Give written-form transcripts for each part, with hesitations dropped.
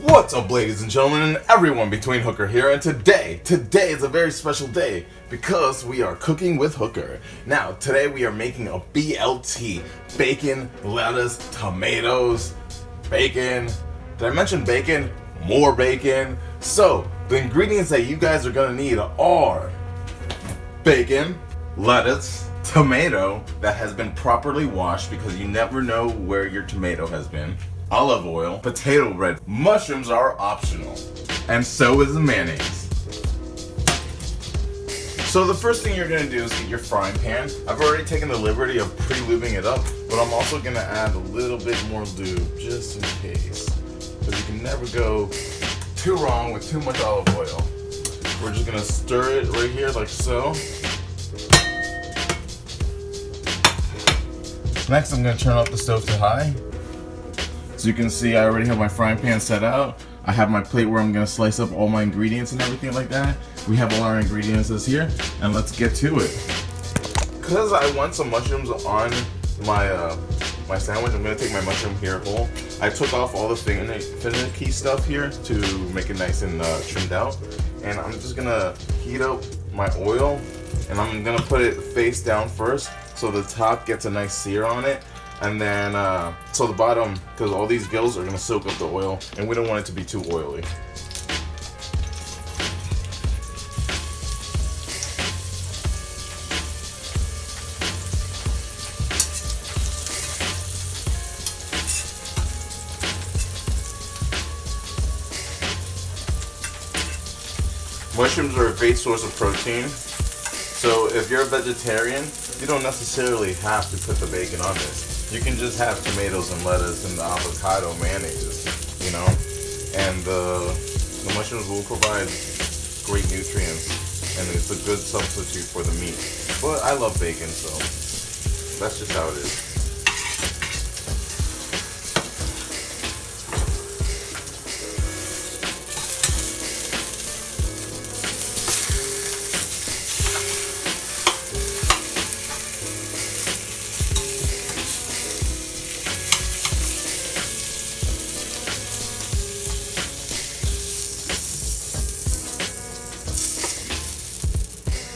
What's up, ladies and gentlemen, and everyone between Hooker here, and today is a very special day because we are cooking with Hooker. Now, today we are making a BLT, bacon, lettuce, tomatoes, bacon. Did I mention bacon? More bacon. So, the ingredients that you guys are gonna need are bacon, lettuce, tomato that has been properly washed because you never know where your tomato has been, olive oil, potato bread. Mushrooms are optional, and so is the mayonnaise. So the first thing you're gonna do is get your frying pan. I've already taken the liberty of pre-lubing it up, but I'm also gonna add a little bit more lube just in case, because you can never go too wrong with too much olive oil. We're just gonna stir it right here like so. Next, I'm gonna turn up the stove to high. So you can see I already have my frying pan set out. I have my plate where I'm gonna slice up all my ingredients and everything like that. We have all our ingredients here, and let's get to it. Because I want some mushrooms on my my sandwich, I'm gonna take my mushroom here whole. I took off all the finicky stuff here to make it nice and trimmed out. And I'm just gonna heat up my oil, and I'm gonna put it face down first so the top gets a nice sear on it. And then, so the bottom, because all these gills are going to soak up the oil, and we don't want it to be too oily. Mushrooms are a great source of protein. So if you're a vegetarian, you don't necessarily have to put the bacon on this. You can just have tomatoes and lettuce and avocado mayonnaise, you know? And the mushrooms will provide great nutrients, and it's a good substitute for the meat. But I love bacon, so that's just how it is.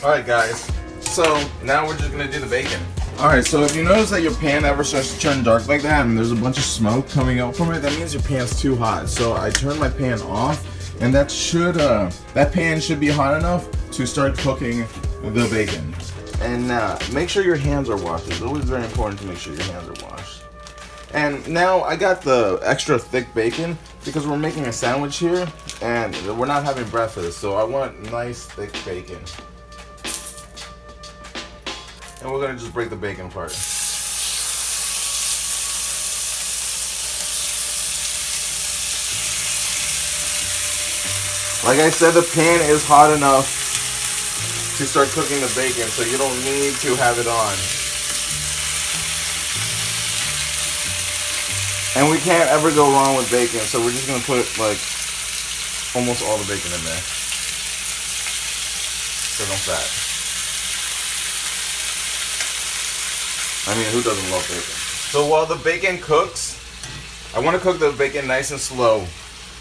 Alright guys, so now we're just going to do the bacon. Alright, so if you notice that your pan ever starts to turn dark like that and there's a bunch of smoke coming out from it, that means your pan's too hot. So I turned my pan off, and that pan should be hot enough to start cooking the bacon. And make sure your hands are washed. It's always very important to make sure your hands are washed. And now I got the extra thick bacon because we're making a sandwich here and we're not having breakfast, so I want nice thick bacon. And we're gonna just break the bacon apart. Like I said, the pan is hot enough to start cooking the bacon, so you don't need to have it on. And we can't ever go wrong with bacon, so we're just gonna put like almost all the bacon in there. So no fat. I mean, who doesn't love bacon? So while the bacon cooks, I want to cook the bacon nice and slow.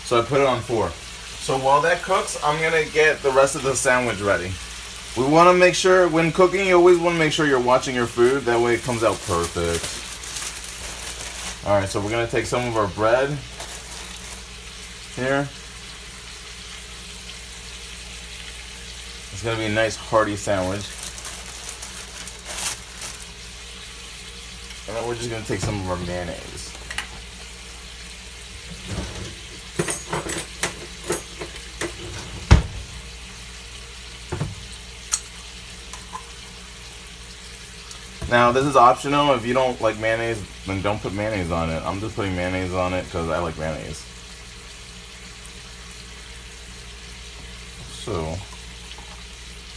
So I put it on 4. So while that cooks, I'm going to get the rest of the sandwich ready. We want to make sure, when cooking, you always want to make sure you're watching your food. That way it comes out perfect. Alright, so we're going to take some of our bread here. It's going to be a nice hearty sandwich. And then we're just going to take some of our mayonnaise. Now, this is optional. If you don't like mayonnaise, then don't put mayonnaise on it. I'm just putting mayonnaise on it because I like mayonnaise. So,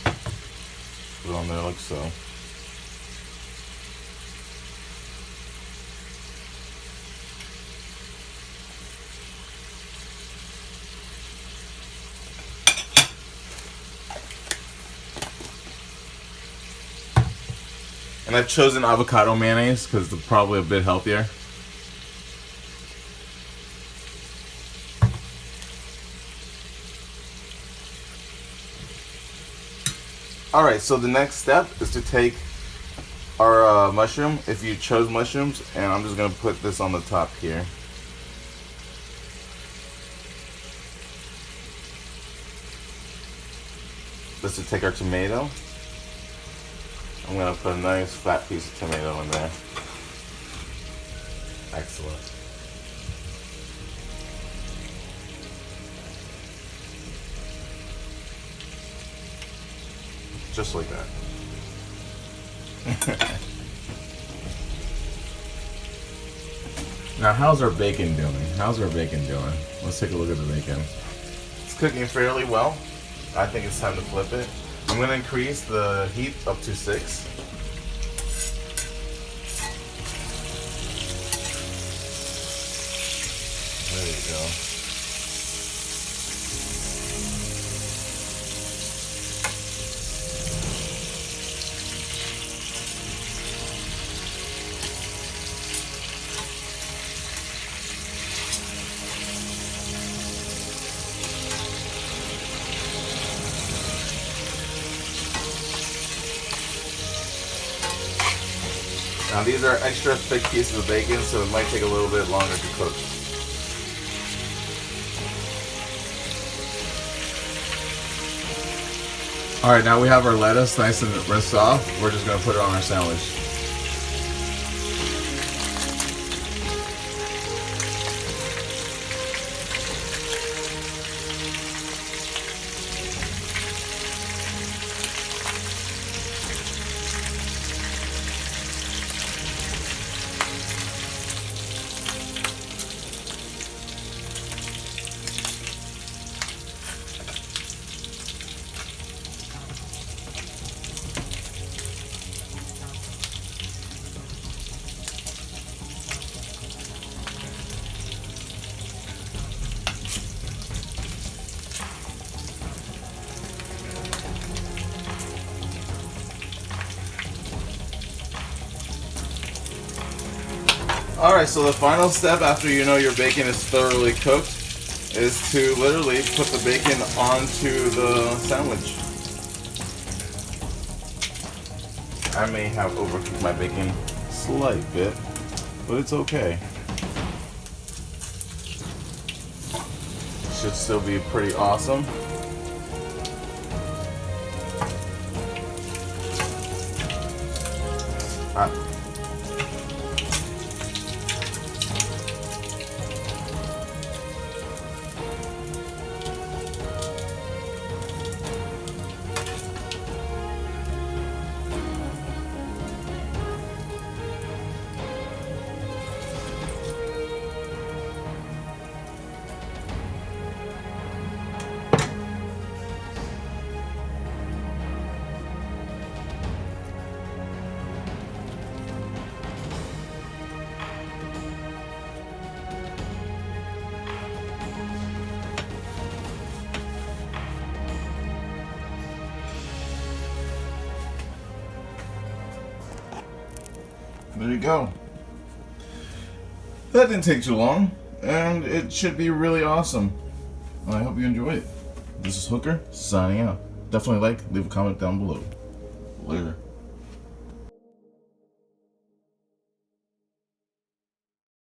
put it on there like so. And I've chosen avocado mayonnaise because it's probably a bit healthier. Alright, so the next step is to take our mushroom, if you chose mushrooms, and I'm just going to put this on the top here. Just to take our tomato. I'm going to put a nice fat piece of tomato in there. Excellent. Just like that. Now, how's our bacon doing? Let's take a look at the bacon. It's cooking fairly well. I think it's time to flip it. I'm going to increase the heat up to 6. There you go. Now these are extra thick pieces of bacon, so it might take a little bit longer to cook. Alright, now we have our lettuce nice and rinsed off. We're just going to put it on our sandwich. Alright, so the final step after you know your bacon is thoroughly cooked is to literally put the bacon onto the sandwich. I may have overcooked my bacon a slight bit, but it's okay. Should still be pretty awesome. There you go. That didn't take too long, and it should be really awesome. I hope you enjoy it. This is Hooker, signing out. Definitely leave a comment down below. Later.